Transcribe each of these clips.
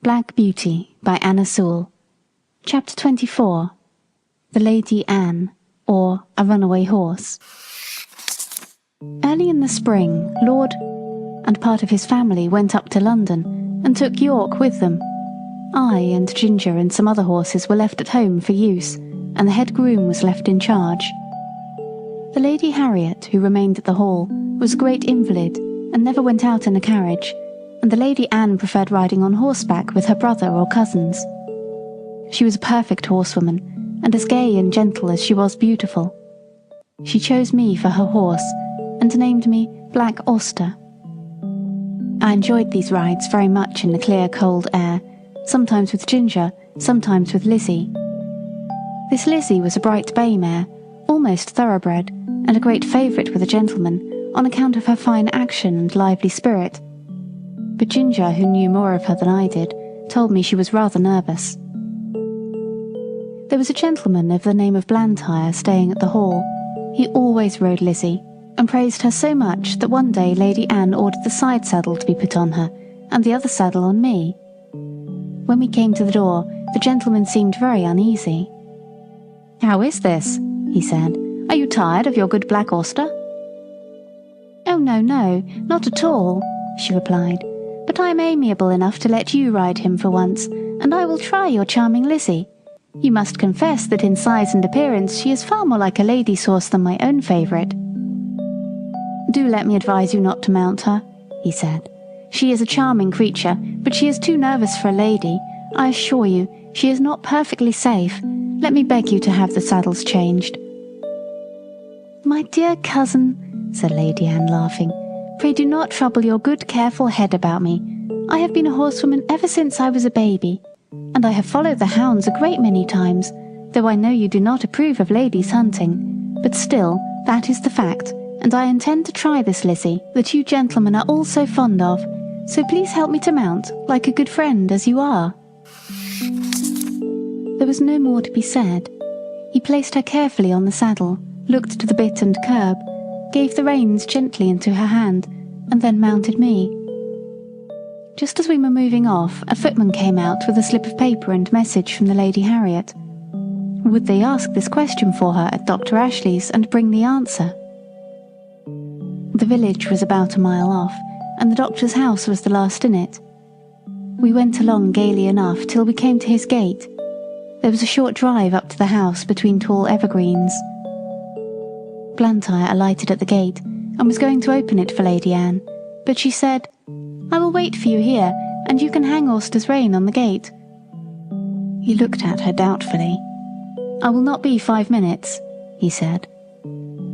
Black Beauty by Anna Sewell. Chapter 24. The Lady Anne, or A Runaway Horse. Early in the spring, Lord and part of his family went up to London and took York with them. I and Ginger and some other horses were left at home for use, and the head groom was left in charge. The Lady Harriet, who remained at the hall, was a great invalid and never went out in a carriage, and the Lady Anne preferred riding on horseback with her brother or cousins. She was a perfect horsewoman, and as gay and gentle as she was beautiful. She chose me for her horse, and named me Black Auster. I enjoyed these rides very much in the clear cold air, sometimes with Ginger, sometimes with Lizzie. This Lizzie was a bright bay mare, almost thoroughbred, and a great favourite with a gentleman on account of her fine action and lively spirit. But Ginger, who knew more of her than I did, told me she was rather nervous. There was a gentleman of the name of Blantyre staying at the hall. He always rode Lizzie, and praised her so much that one day Lady Anne ordered the side saddle to be put on her, and the other saddle on me. When we came to the door, the gentleman seemed very uneasy. "How is this?" he said. "Are you tired of your good Black Auster?" "Oh, no, not at all," she replied. "But I am amiable enough to let you ride him for once, and I will try your charming Lizzie. You must confess that in size and appearance she is far more like a lady's horse than my own favourite." "Do let me advise you not to mount her," he said. "She is a charming creature, but she is too nervous for a lady. I assure you, she is not perfectly safe. Let me beg you to have the saddles changed." "My dear cousin," said Lady Anne, laughing, "pray do not trouble your good careful head about me. I have been a horsewoman ever since I was a baby, and I have followed the hounds a great many times, though I know you do not approve of ladies hunting, but still that is the fact, and I intend to try this Lizzie that you gentlemen are all so fond of, so please help me to mount, like a good friend as you are." There was no more to be said. He placed her carefully on the saddle, looked to the bit and curb, gave the reins gently into her hand, and then mounted me. Just as we were moving off, a footman came out with a slip of paper and message from the Lady Harriet. Would they ask this question for her at Dr. Ashley's and bring the answer? The village was about a mile off, and the doctor's house was the last in it. We went along gaily enough till we came to his gate. There was a short drive up to the house between tall evergreens. Blantyre alighted at the gate and was going to open it for Lady Anne, but she said, "I will wait for you here, and you can hang Auster's rein on the gate." He looked at her doubtfully. "I will not be 5 minutes," he said.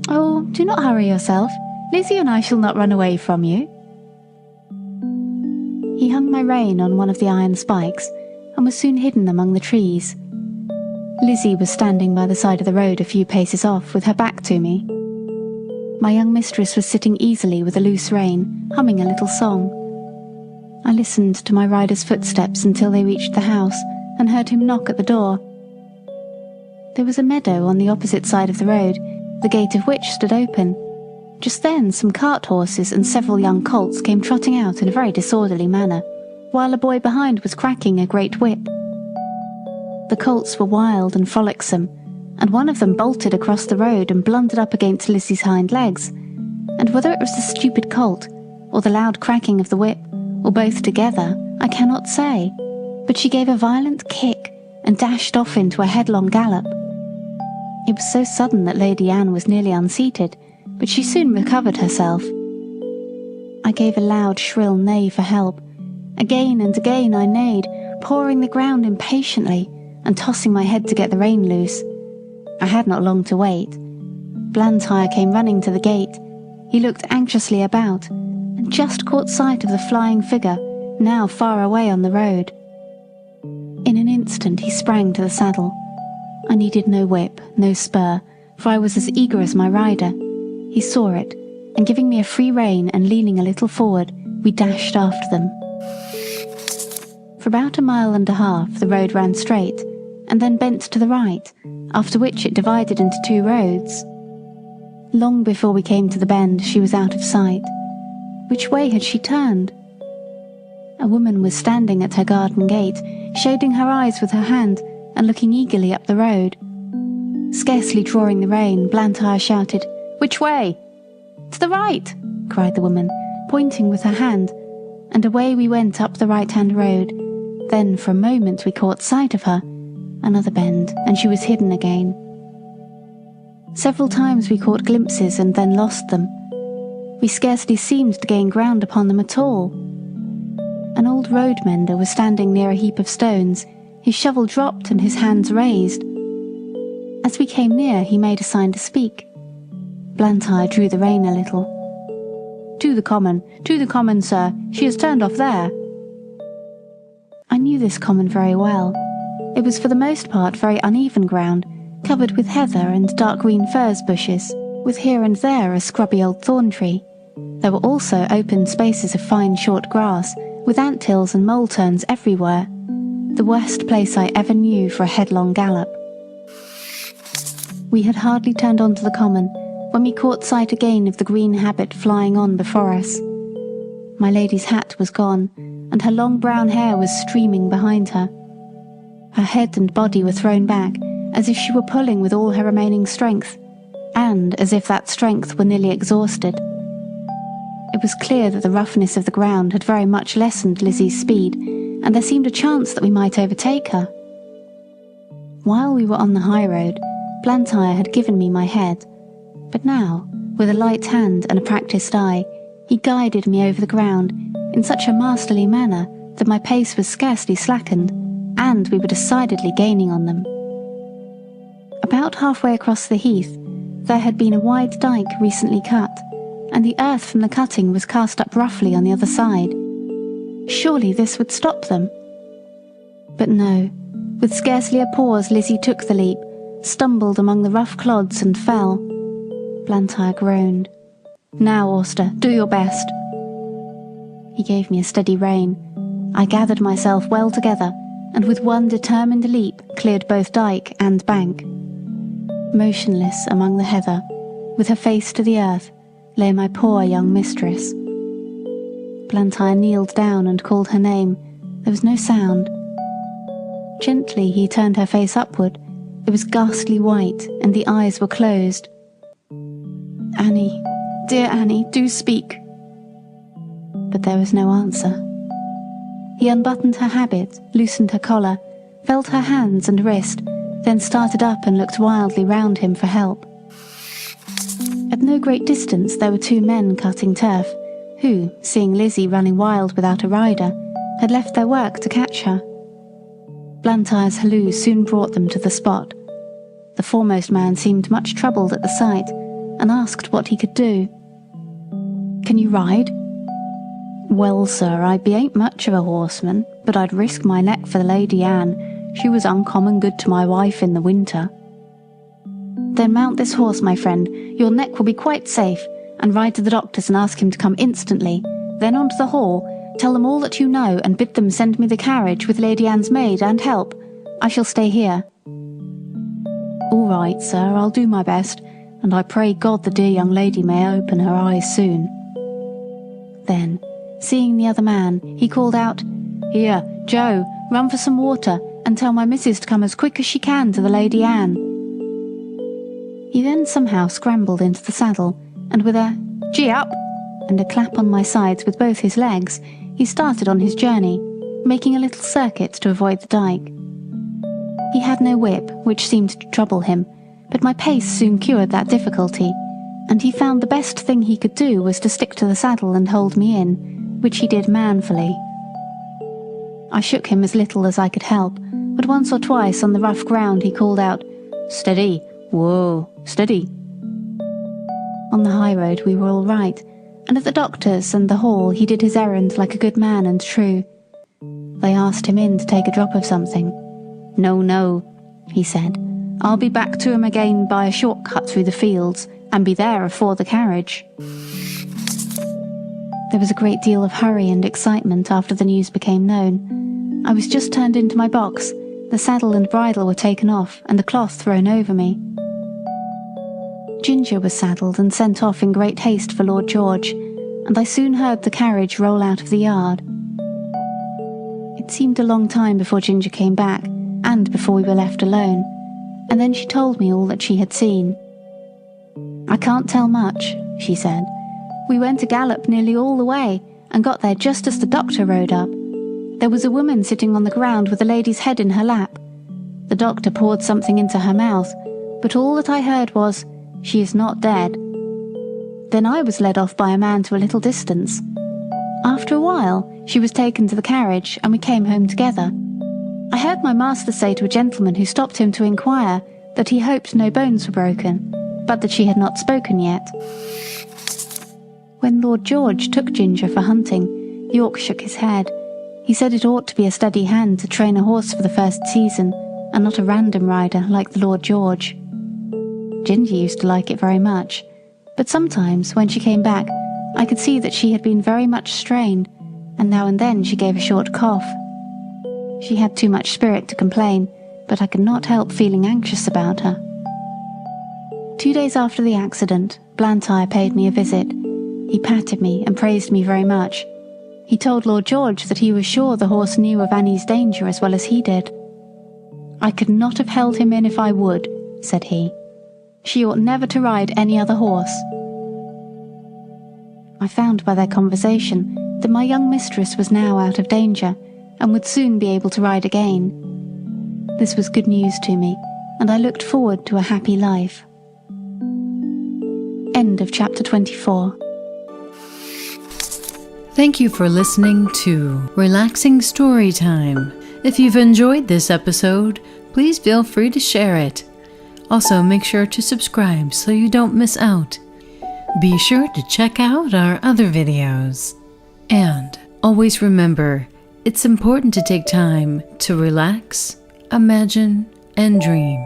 "Oh, do not hurry yourself. Lizzie and I shall not run away from you." He hung my rein on one of the iron spikes, and was soon hidden among the trees. Lizzie was standing by the side of the road a few paces off with her back to me. My young mistress was sitting easily with a loose rein, humming a little song. I listened to my rider's footsteps until they reached the house, and heard him knock at the door. There was a meadow on the opposite side of the road, the gate of which stood open. Just then some cart horses and several young colts came trotting out in a very disorderly manner, while a boy behind was cracking a great whip. The colts were wild and frolicsome, and one of them bolted across the road and blundered up against Lizzie's hind legs, and whether it was the stupid colt, or the loud cracking of the whip, or both together, I cannot say, but she gave a violent kick and dashed off into a headlong gallop. It was so sudden that Lady Anne was nearly unseated, but she soon recovered herself. I gave a loud shrill neigh for help. Again and again I neighed, pawing the ground impatiently, and tossing my head to get the rein loose. I had not long to wait. Blantyre came running to the gate. He looked anxiously about, and just caught sight of the flying figure, now far away on the road. In an instant he sprang to the saddle. I needed no whip, no spur, for I was as eager as my rider. He saw it, and giving me a free rein and leaning a little forward, we dashed after them. For about 1.5 miles the road ran straight, and then bent to the right, after which it divided into 2 roads. Long before we came to the bend she was out of sight. Which way had she turned? A woman was standing at her garden gate, shading her eyes with her hand and looking eagerly up the road. Scarcely drawing the rein, Blantyre shouted, "Which way?" "To the right," cried the woman, pointing with her hand, and away we went up the right-hand road. Then for a moment we caught sight of her. Another bend, and she was hidden again. Several times we caught glimpses and then lost them. We scarcely seemed to gain ground upon them at all. An old road mender was standing near a heap of stones, his shovel dropped and his hands raised. As we came near, he made a sign to speak. Blantyre drew the rein a little. To the common, sir. She has turned off there." I knew this common very well. It was for the most part very uneven ground, covered with heather and dark green furze bushes, with here and there a scrubby old thorn tree. There were also open spaces of fine short grass, with ant-hills and mole-turns everywhere. The worst place I ever knew for a headlong gallop. We had hardly turned onto the common when we caught sight again of the green habit flying on before us. My lady's hat was gone, and her long brown hair was streaming behind her. Her head and body were thrown back, as if she were pulling with all her remaining strength, and as if that strength were nearly exhausted. It was clear that the roughness of the ground had very much lessened Lizzie's speed, and there seemed a chance that we might overtake her. While we were on the high road, Blantyre had given me my head, but now, with a light hand and a practised eye, he guided me over the ground in such a masterly manner that my pace was scarcely slackened, and we were decidedly gaining on them. About halfway across the heath, there had been a wide dyke recently cut, and the earth from the cutting was cast up roughly on the other side. Surely this would stop them. But no, with scarcely a pause Lizzie took the leap, stumbled among the rough clods and fell. Blantyre groaned. "Now, Auster, do your best." He gave me a steady rein. I gathered myself well together, and with one determined leap cleared both dyke and bank. Motionless among the heather, with her face to the earth, lay my poor young mistress. Blantyre kneeled down and called her name. There was no sound. Gently he turned her face upward. It was ghastly white, and the eyes were closed. "Annie, dear Annie, do speak." But there was no answer. He unbuttoned her habit, loosened her collar, felt her hands and wrist, then started up and looked wildly round him for help. At no great distance there were two men cutting turf, who, seeing Lizzie running wild without a rider, had left their work to catch her. Blantyre's halloo soon brought them to the spot. The foremost man seemed much troubled at the sight, and asked what he could do. "Can you ride?" "Well, sir, I ain't much of a horseman, but I'd risk my neck for the Lady Anne. She was uncommon good to my wife in the winter." "Then mount this horse, my friend, your neck will be quite safe, and ride to the doctor's and ask him to come instantly. Then on to the hall, tell them all that you know, and bid them send me the carriage with Lady Anne's maid and help. I shall stay here." "All right, sir, I'll do my best, and I pray God the dear young lady may open her eyes soon." Then, seeing the other man, he called out, "Here, Joe, run for some water, and tell my missus to come as quick as she can to the Lady Anne." He then somehow scrambled into the saddle, and with a "Gee up!" and a clap on my sides with both his legs, he started on his journey, making a little circuit to avoid the dyke. He had no whip, which seemed to trouble him, but my pace soon cured that difficulty, and he found the best thing he could do was to stick to the saddle and hold me in, which he did manfully. I shook him as little as I could help, but once or twice on the rough ground he called out, "Steady, whoa, steady." On the high road we were all right, and at the doctor's and the hall he did his errand like a good man and true. They asked him in to take a drop of something. "No, no," he said, "I'll be back to him again by a short cut through the fields, and be there afore the carriage." There was a great deal of hurry and excitement after the news became known. I was just turned into my box, the saddle and bridle were taken off, and the cloth thrown over me. Ginger was saddled and sent off in great haste for Lord George, and I soon heard the carriage roll out of the yard. It seemed a long time before Ginger came back, and before we were left alone, and then she told me all that she had seen. "I can't tell much," she said. "We went a gallop nearly all the way, and got there just as the doctor rode up. There was a woman sitting on the ground with a lady's head in her lap. The doctor poured something into her mouth, but all that I heard was, 'She is not dead.' Then I was led off by a man to a little distance. After a while, she was taken to the carriage, and we came home together. I heard my master say to a gentleman who stopped him to inquire that he hoped no bones were broken, but that she had not spoken yet. When Lord George took Ginger for hunting, York shook his head. He said it ought to be a steady hand to train a horse for the first season, and not a random rider like the Lord George. Ginger used to like it very much, but sometimes when she came back, I could see that she had been very much strained, and now and then she gave a short cough. She had too much spirit to complain, but I could not help feeling anxious about her. 2 days after the accident, Blantyre paid me a visit. He patted me and praised me very much. He told Lord George that he was sure the horse knew of Annie's danger as well as he did. "I could not have held him in if I would," said he. "She ought never to ride any other horse." I found by their conversation that my young mistress was now out of danger, and would soon be able to ride again. This was good news to me, and I looked forward to a happy life. End of chapter 24. Thank you for listening to Relaxing Storytime. If you've enjoyed this episode, please feel free to share it. Also, make sure to subscribe so you don't miss out. Be sure to check out our other videos. And always remember, it's important to take time to relax, imagine, and dream.